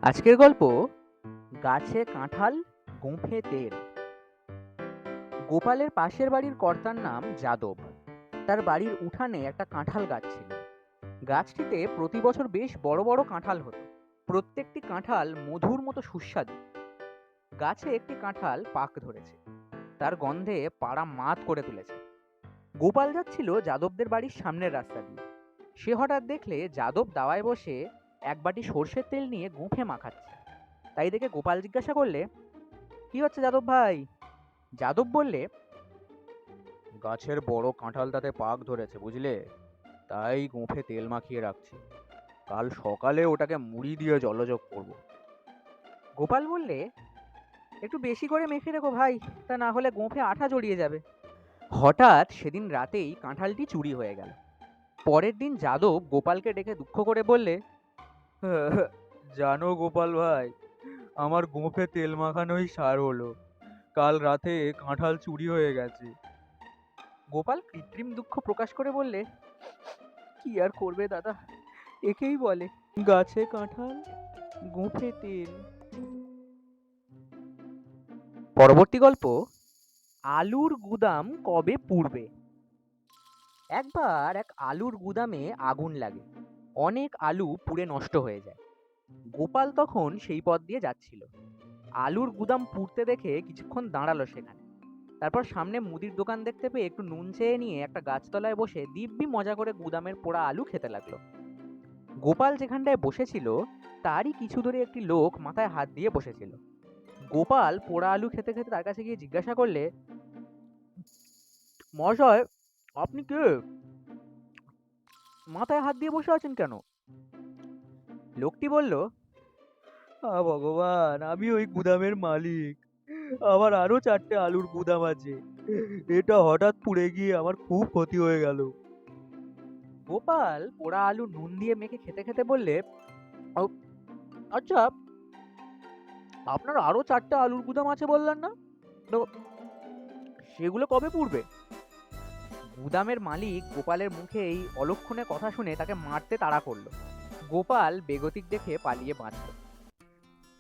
আজকের গল্প গাছে কাঁঠাল গোঁফে তেল। গোপালের পাশের বাড়ির কর্তার নাম যাদব। তার বাড়ির উঠানে একটা কাঁঠাল গাছ ছিল। গাছটিতে প্রতি বছর বেশ বড় বড় কাঁঠাল হতো। প্রত্যেকটি কাঁঠাল মধুর মতো সুস্বাদু। গাছে একটি কাঁঠাল পাক ধরেছে, তার গন্ধে পাড়া মাত করে তুলেছে। গোপাল যাচ্ছিল যাদবদের বাড়ির সামনের রাস্তা দিয়ে। সে হঠাৎ দেখলে যাদব দাওয়ায় বসে এক বাটি সর্ষের তেল নিয়ে গোঁফে মাখাচ্ছে। তাই দেখে গোপাল জিজ্ঞাসা করলে, কি হচ্ছে যাদব ভাই? যাদব বললে, গাছের বড় কাঁঠালটাতে পাক ধরেছে বুঝলে, তাই গোঁফে তেল মাখিয়ে রাখছি। কাল সকালে ওটাকে মুড়ি দিয়ে জলযোগ করব। গোপাল বললে, একটু বেশি করে মেখে রেখো ভাই, তা না হলে গোঁফে আঠা জড়িয়ে যাবে। হঠাৎ সেদিন রাতেই কাঁঠালটি চুরি হয়ে গেল। পরের দিন যাদব গোপালকে ডেকে দুঃখ করে বললে, জানো গোপাল ভাই, আমার গোঁফে তেল মাখানোই সার হলো। কাল রাতে কাঁঠাল চুরি হয়ে গেছে। গোপাল কৃত্রিম দুঃখ প্রকাশ করে বললে, কি আর করবে দাদা, একেই বলে গাছে কাঁঠাল গোঁফে তেল। পরবর্তী গল্প, আলুর গুদাম কবে পুড়বে। একবার এক আলুর গুদামে আগুন লাগে। অনেক আলু পুড়ে নষ্ট হয়ে যায়। গোপাল তখন সেই পথ দিয়ে যাচ্ছিল। আলুর গুদাম পুড়তে দেখে কিছুক্ষণ দাঁড়ালো সেখানে। তারপর সামনে মুদির দোকান দেখতে পেয়ে একটু নুন চেয়ে নিয়ে একটা গাছতলায় বসে দিব্যি মজা করে গুদামের পোড়া আলু খেতে লাগলো। গোপাল যেখানটায় বসেছিল তারই কিছু দূরে একটি লোক মাথায় হাত দিয়ে বসেছিল। গোপাল পোড়া আলু খেতে খেতে তার কাছে গিয়ে জিজ্ঞাসা করলে, মহাশয়, আপনি কে? মাথায় হাত দিয়ে বসে আছেন কেন? লোকটি বলল, ভগবান, আমি ওই গুদামের মালিক। আমার আরো 4টে আলুর গুদাম আছে। এটা হঠাৎ পুড়ে গিয়ে আমার খুব ক্ষতি হয়ে গেল। গোপাল পোড়া আলু নুন দিয়ে মেখে খেতে খেতে বললে, "ও, আচ্ছা, আপনার আরো 4টে আলুর গুদাম আছে বললেন না? তো সেগুলো কবে পুড়বে?" গুদামের মালিক গোপালের মুখে এই অলক্ষণে কথা শুনে তাকে মারতে তাড়া করলো। গোপাল বেগতিক দেখে পালিয়ে বাঁচল।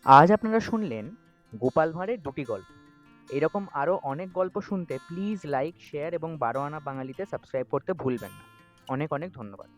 আজ আপনারা শুনলেন গোপাল ভাঁড়ের 2টি গল্প। এরকম আরো অনেক গল্প শুনতে প্লিজ লাইক, শেয়ার এবং 12 আনা বাঙালিতে সাবস্ক্রাইব করতে ভুলবেন না। অনেক অনেক ধন্যবাদ।